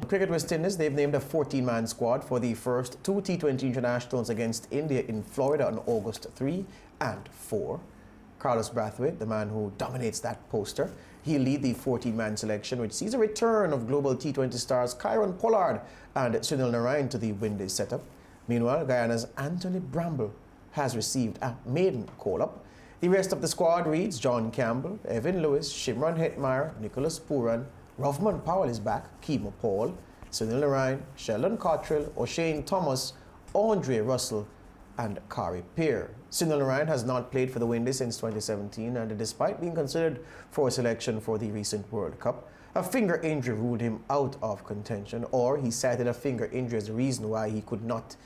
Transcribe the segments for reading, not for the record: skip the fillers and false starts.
Cricket West Indies, they've named a 14-man squad for the first two T20 internationals against India in Florida on August 3 and 4. Carlos Brathwaite, the man who dominates that poster, he'll lead the 14-man selection, which sees a return of global T20 stars Narine Pollard and Sunil Narine to the Windies setup. Meanwhile, Guyana's Anthony Bramble has received a maiden call-up. The rest of the squad reads John Campbell, Evan Lewis, Shimron Hetmyer, Nicholas Pooran, Rovman Powell is back, Kemo Paul, Sunil Narine, Sheldon Cottrell, O'Shane Thomas, Andre Russell, and Kari Peer. Sunil Narine has not played for the Windies since 2017, and despite being considered for a selection for the recent World Cup, a finger injury ruled him out of contention, or he cited a finger injury as a reason why he could not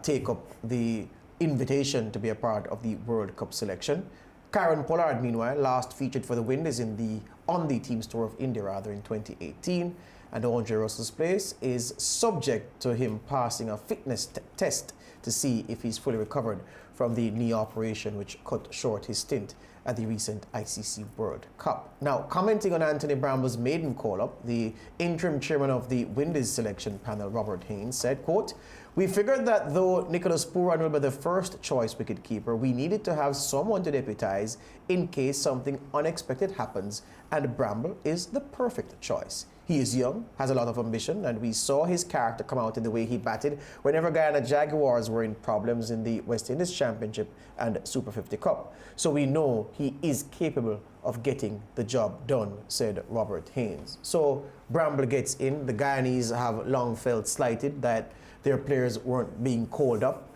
take up the invitation to be a part of the World Cup selection. Narine Pollard, meanwhile, last featured for the Windies on the team's tour of India in 2018, and Andre Russell's place is subject to him passing a fitness test to see if he's fully recovered from the knee operation which cut short his stint at the recent ICC World Cup. Now, commenting on Anthony Bramble's maiden call-up, the interim chairman of the Windies selection panel, Robert Haynes, said, quote, "We figured that though Nicholas Pooran will be the first choice wicketkeeper, we needed to have someone to deputize in case something unexpected happens, and Bramble is the perfect choice. He is young, has a lot of ambition, and we saw his character come out in the way he batted whenever Guyana Jaguars were in problems in the West Indies Championship and Super 50 Cup. So we know he is capable of getting the job done," said Robert Haynes. So Bramble gets in. The Guyanese have long felt slighted that their players weren't being called up.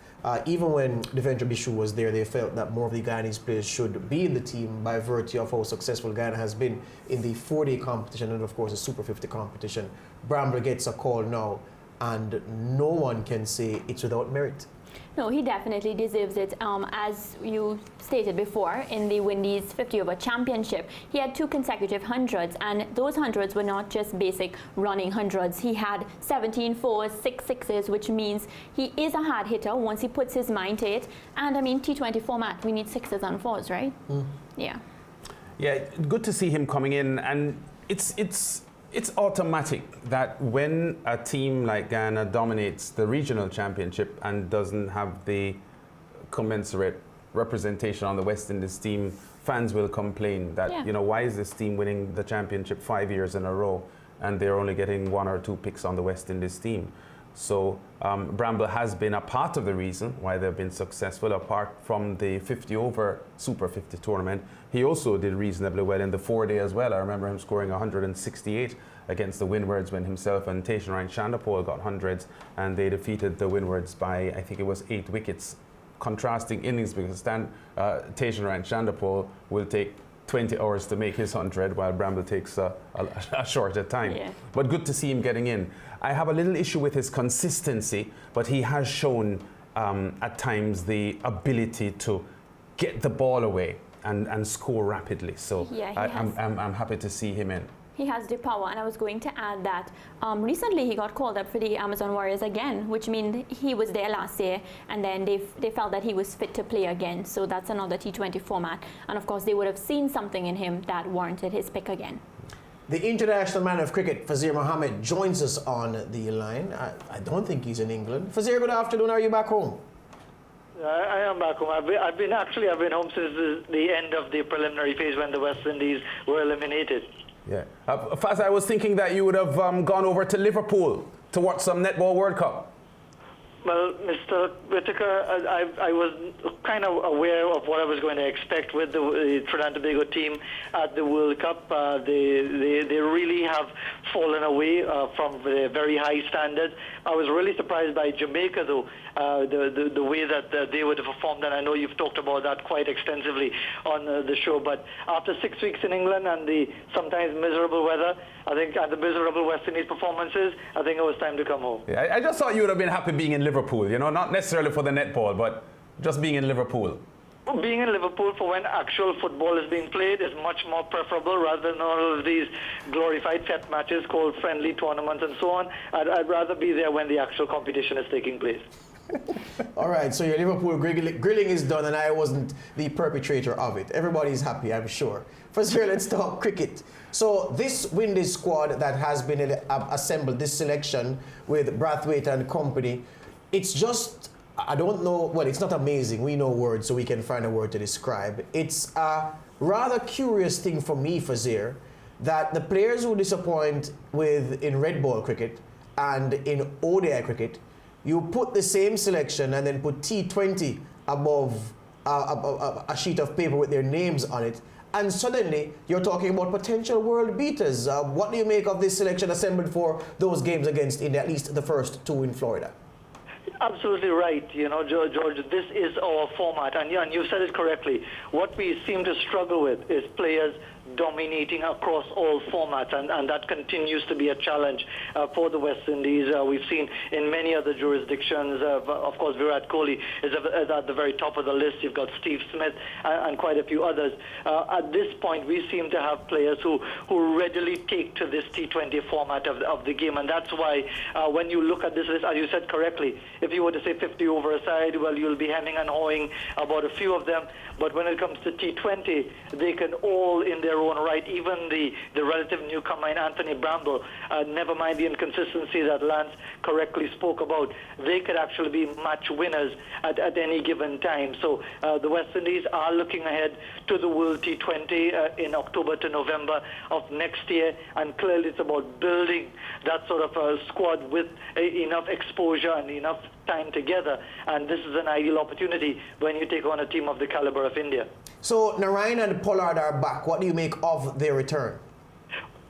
Even when Devendra Bishu was there, they felt that more of the Guyanese players should be in the team by virtue of how successful Guyana has been in the 4-day competition and, of course, the Super 50 competition. Bramble gets a call now, and no one can say it's without merit. No, he definitely deserves it. As you stated before, in the Windies 50-over championship, he had 2 consecutive hundreds, and those hundreds were not just basic running hundreds. He had 17 fours, 6 sixes, which means he is a hard hitter once he puts his mind to it. And I mean, T20 format, we need 6s and 4s, right? Yeah. Yeah, good to see him coming in, and it's automatic that when a team like Guyana dominates the regional championship and doesn't have the commensurate representation on the West Indies team, fans will complain that, you know, why is this team winning the championship 5 years in a row and they're only getting 1 or 2 picks on the West Indies team? So Bramble has been a part of the reason why they've been successful. Apart from the 50-over Super 50 tournament, he also did reasonably well in the 4-day as well. I remember him scoring 168 against the Windwards when himself and Tagenarine Chandapol got hundreds, and they defeated the Windwards by, I think it was 8 wickets. Contrasting innings, because Tagenarine Chandapol will take 20 hours to make his 100, while Bramble takes a shorter time. Yeah. But good to see him getting in. I have a little issue with his consistency, but he has shown at times the ability to get the ball away and score rapidly. So yeah, I'm happy to see him in. He has the power, and I was going to add that recently he got called up for the Amazon Warriors again, which means he was there last year, and then they felt that he was fit to play again. So that's another T20 format, and of course they would have seen something in him that warranted his pick again. The international man of cricket, Fazeer Mohammed, joins us on the line. I don't think he's in England. Fazeer, good afternoon. Are you back home? I am back home. I've been home since the end of the preliminary phase when the West Indies were eliminated. Yeah. Faz, I was thinking that you would have gone over to Liverpool to watch some Netball World Cup. Well, Mr. Whitaker, I was kind of aware of what I was going to expect with the Trinidad and Tobago team at the World Cup. They really have fallen away from the very high standard. I was really surprised by Jamaica, though, the way that they would have performed, and I know you've talked about that quite extensively on the show. But after 6 weeks in England and the sometimes miserable weather, I think, and the miserable West Indies performances, I think it was time to come home. Yeah, I just thought you would have been happy being in Liverpool, you know, not necessarily for the netball, but just being in Liverpool. Being in Liverpool for when actual football is being played is much more preferable rather than all of these glorified set matches called friendly tournaments and so on. I'd rather be there when the actual competition is taking place. All right, so your Liverpool grilling is done, and I wasn't the perpetrator of it. Everybody's happy, I'm sure. First, here, let's talk cricket. So this Windies squad that has been assembled, this selection with Brathwaite and company, it's just, I don't know, well, it's not amazing. We know words, so we can find a word to describe. It's a rather curious thing for me, Fazeer, that the players who disappoint in red ball cricket and in ODI cricket, you put the same selection and then put T20 above a sheet of paper with their names on it, and suddenly you're talking about potential world beaters. What do you make of this selection assembled for those games against India, at least the first two in Florida? Absolutely right. You know, George, this is our format, and yeah, and you said it correctly. What we seem to struggle with is players dominating across all formats, and that continues to be a challenge for the West Indies. We've seen in many other jurisdictions, of course, Virat Kohli is at the very top of the list. You've got Steve Smith and quite a few others. At this point, we seem to have players who readily take to this T20 format of the game, and that's why when you look at this list, as you said correctly, if you were to say 50 over a side, well, you'll be hemming and hawing about a few of them. But when it comes to T20, they can all, in their own right, even the relative newcomer in Anthony Bramble, never mind the inconsistency that Lance correctly spoke about, they could actually be match winners at any given time. So the West Indies are looking ahead to the World T20 in October to November of next year, and clearly it's about building that sort of a squad with enough exposure and enough time together, and this is an ideal opportunity when you take on a team of the caliber of India. So Narine and Pollard are back. What do you make of their return?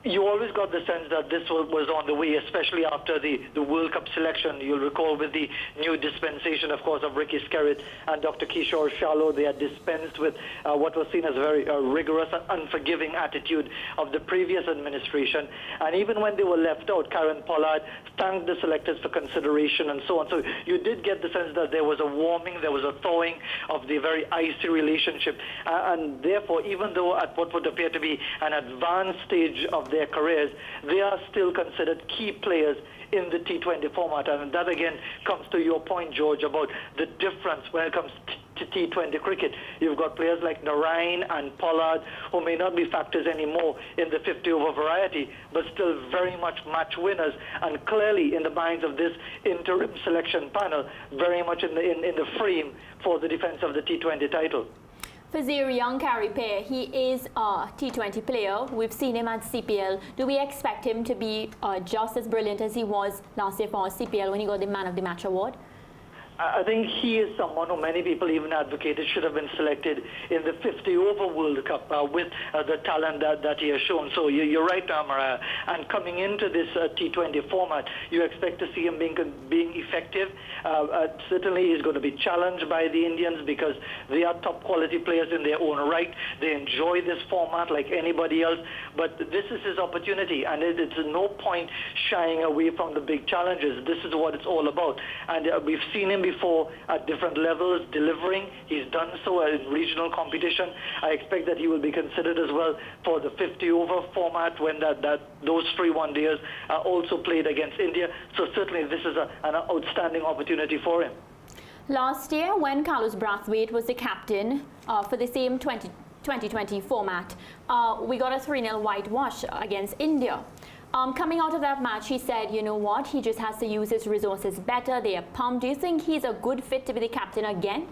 You always got the sense that this was on the way, especially after the World Cup selection. You'll recall with the new dispensation, of course, of Ricky Skerritt and Dr. Kishore Shallow, they had dispensed with what was seen as a very rigorous and unforgiving attitude of the previous administration. And even when they were left out, Karen Pollard thanked the selectors for consideration and so on. So you did get the sense that there was a warming, there was a thawing of the very icy relationship. And therefore, even though at what would appear to be an advanced stage of their careers, they are still considered key players in the T20 format. And that again comes to your point, George, about the difference when it comes to T20 cricket. You've got players like Narine and Pollard who may not be factors anymore in the 50 over variety, but still very much match winners, and clearly in the minds of this interim selection panel, very much in the frame for the defense of the T20 title. Fazeer, young Carey Pair, he is a T20 player. We've seen him at CPL. Do we expect him to be just as brilliant as he was last year for CPL when he got the Man of the Match award? I think he is someone who many people even advocated should have been selected in the 50 over World Cup with the talent that he has shown. So you're right, Amara. And coming into this T20 format, you expect to see him being effective. Certainly he's going to be challenged by the Indians because they are top quality players in their own right. They enjoy this format like anybody else. But this is his opportunity, and it's no point shying away from the big challenges. This is what it's all about. And we've seen him before at different levels delivering. He's done so in regional competition. I expect that he will be considered as well for the 50 over format when those 3 one-days are also played against India. So certainly this is an outstanding opportunity for him. Last year, when Carlos Brathwaite was the captain for the same 2020 format, we got a 3-0 whitewash against India. Coming out of that match, he said, you know what, he just has to use his resources better. They are pumped. Do you think he's a good fit to be the captain again?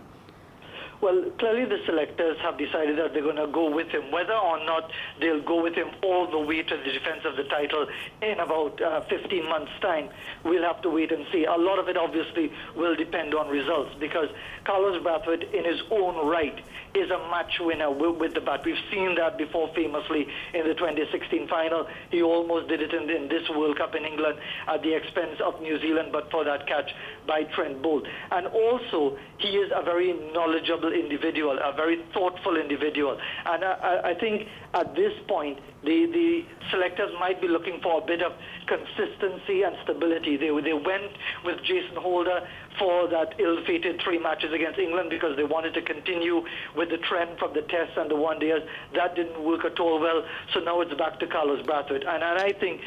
Well, clearly the selectors have decided that they're going to go with him. Whether or not they'll go with him all the way to the defense of the title in about 15 months' time, we'll have to wait and see. A lot of it obviously will depend on results, because Carlos Brathwaite in his own right is a match winner with the bat. We've seen that before famously in the 2016 final. He almost did it in this World Cup in England at the expense of New Zealand, but for that catch by Trent Boult. And also, he is a very knowledgeable individual, a very thoughtful individual. And I think at this point, the selectors might be looking for a bit of consistency and stability. They went with Jason Holder for that ill-fated 3 matches against England because they wanted to continue with the trend from the tests and the one-days. That didn't work at all well, so now it's back to Carlos Brathwaite. And I think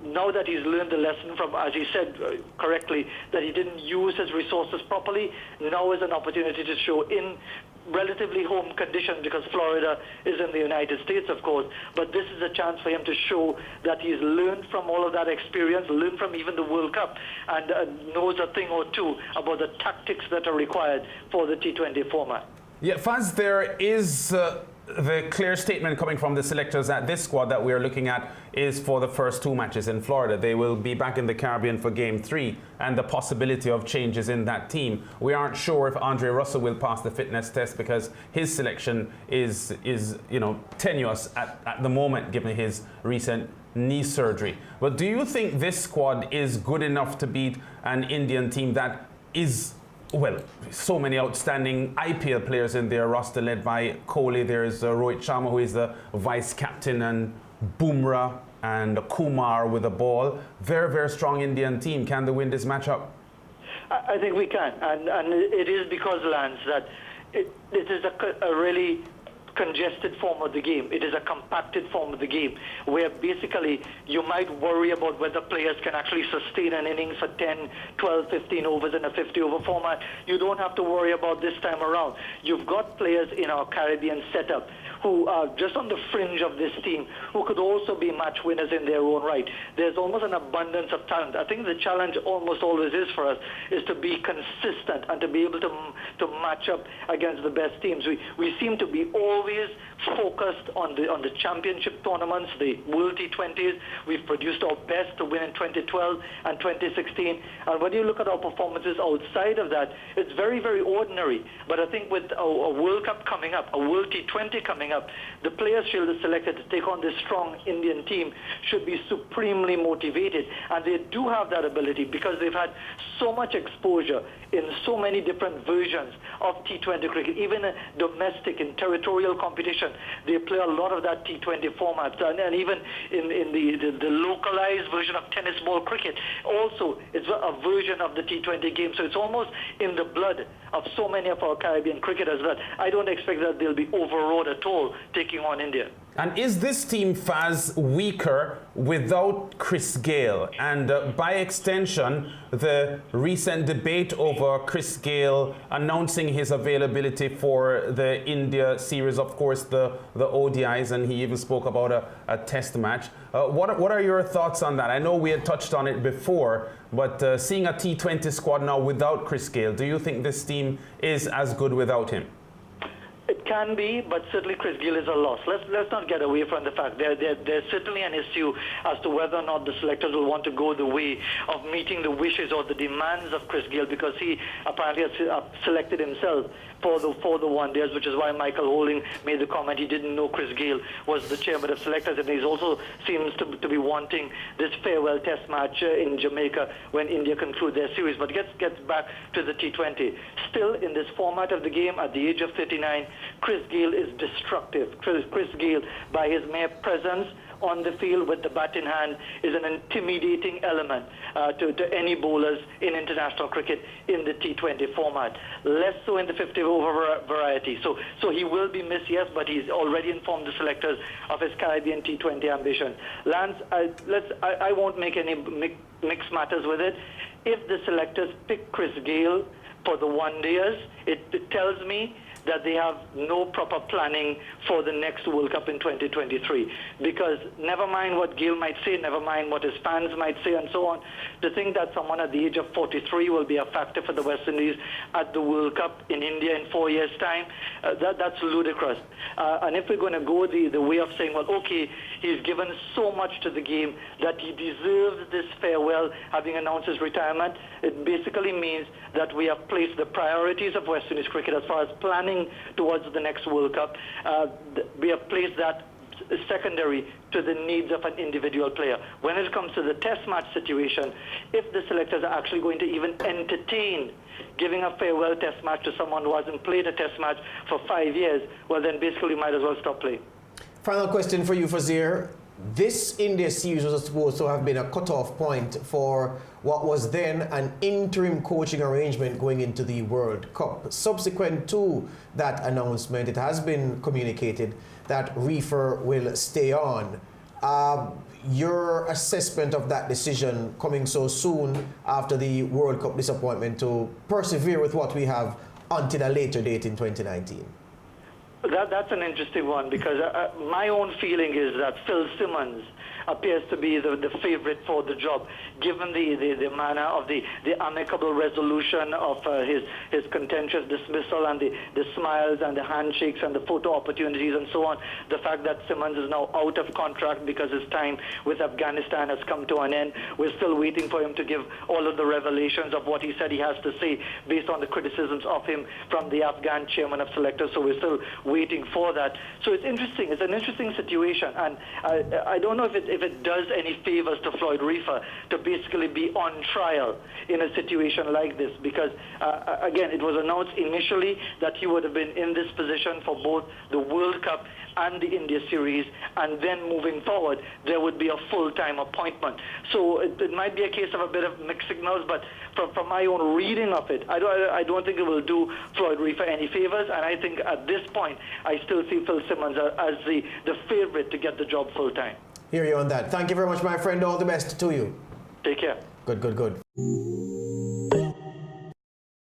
now that he's learned the lesson from, as he said correctly, that he didn't use his resources properly, now is an opportunity to show in relatively home conditions, because Florida is in the United States, of course, but this is a chance for him to show that he's learned from all of that experience, learned from even the World Cup, and knows a thing or two about the tactics that are required for the T20 format. Yeah, Faz, there is the clear statement coming from the selectors that this squad that we are looking at is for the first 2 matches in Florida. They will be back in the Caribbean for Game 3, and the possibility of changes in that team. We aren't sure if Andre Russell will pass the fitness test because his selection is tenuous at the moment given his recent knee surgery. But do you think this squad is good enough to beat an Indian team that is, well, so many outstanding IPL players in their roster led by Kohli? There's Rohit Sharma, who is the vice captain, and Bumrah and Kumar with the ball. Very, very strong Indian team. Can they win this matchup? I think we can. And it is because, Lance, that it is a really congested form of the game. It is a compacted form of the game where basically you might worry about whether players can actually sustain an innings for 10, 12, 15 overs in a 50-over format. You don't have to worry about this time around. You've got players in our Caribbean setup who are just on the fringe of this team, who could also be match winners in their own right. There's almost an abundance of talent. I think the challenge almost always is for us is to be consistent and to be able to match up against the best teams. We seem to be always focused on the championship tournaments, the World T20s. We've produced our best to win in 2012 and 2016. And when you look at our performances outside of that, it's very, very ordinary. But I think with a World Cup coming up, a World T20 coming up, the players Shield selected to take on this strong Indian team should be supremely motivated. And they do have that ability because they've had so much exposure in so many different versions of T20 cricket, even domestic and territorial competition. They play a lot of that T20 format, and even in the localized version of tennis ball cricket, also it's a version of the T20 game. So it's almost in the blood of so many of our Caribbean cricketers that I don't expect that they'll be overawed at all taking on India. And is this team, Faz, weaker without Chris Gayle? And by extension, the recent debate over Chris Gayle announcing his availability for the India series, of course, the ODIs, and he even spoke about a test match. What are your thoughts on that? I know we had touched on it before, but seeing a T20 squad now without Chris Gayle, do you think this team is as good without him? It can be, but certainly Chris Gayle is a loss. Let's not get away from the fact there's certainly an issue as to whether or not the selectors will want to go the way of meeting the wishes or the demands of Chris Gayle, because he apparently has selected himself for the one-days, which is why Michael Holding made the comment he didn't know Chris Gayle was the chairman of selectors, and he also seems to be wanting this farewell test match in Jamaica when India conclude their series. But gets back to the T20. Still, in this format of the game, at the age of 39, Chris Gayle is destructive. Chris Gayle, by his mere presence on the field with the bat in hand, is an intimidating element to any bowlers in international cricket in the T20 format. Less so in the 50-over variety. So he will be missed, yes, but he's already informed the selectors of his Caribbean T20 ambition. Lance, I won't make any mixed matters with it. If the selectors pick Chris Gayle for the one-days, it tells me that they have no proper planning for the next World Cup in 2023. Because never mind what Gayle might say, never mind what his fans might say and so on, to think that someone at the age of 43 will be a factor for the West Indies at the World Cup in India in 4 years' time, that's ludicrous. And if we're going to go the way of saying, well, okay, he's given so much to the game that he deserves this farewell, having announced his retirement, it basically means that we have placed the priorities of West Indies cricket as far as planning towards the next World Cup. We have placed that secondary to the needs of an individual player. When it comes to the test match situation, if the selectors are actually going to even entertain giving a farewell test match to someone who hasn't played a test match for 5 years, well, then basically might as well stop playing. Final question for you, Fazeer. this India series was supposed to have been a cutoff point for what was then an interim coaching arrangement going into the World Cup. Subsequent to that announcement, it has been communicated that Reefer will stay on. Your assessment of that decision coming so soon after the World Cup disappointment to persevere with what we have until a later date in 2019? That's an interesting one, because my own feeling is that Phil Simmons appears to be the favorite for the job, given the manner of the amicable resolution of his contentious dismissal and the smiles and the handshakes and the photo opportunities and so on. The fact that Simmons is now out of contract because his time with Afghanistan has come to an end. We're still waiting for him to give all of the revelations of what he said he has to say based on the criticisms of him from the Afghan chairman of selectors. So we're still waiting for that. So it's interesting. It's an interesting situation, and I don't know if it does any favors to Floyd Reefer to basically be on trial in a situation like this, because again, it was announced initially that he would have been in this position for both the World Cup and the India series, and then moving forward there would be a full-time appointment. So it might be a case of a bit of mixed signals, but from my own reading of it, I don't think it will do Floyd Reefer any favors, and I think at this point I still see Phil Simmons as the favorite to get the job full-time. Hear you on that. Thank you very much, my friend. All the best to you. Take care. Good.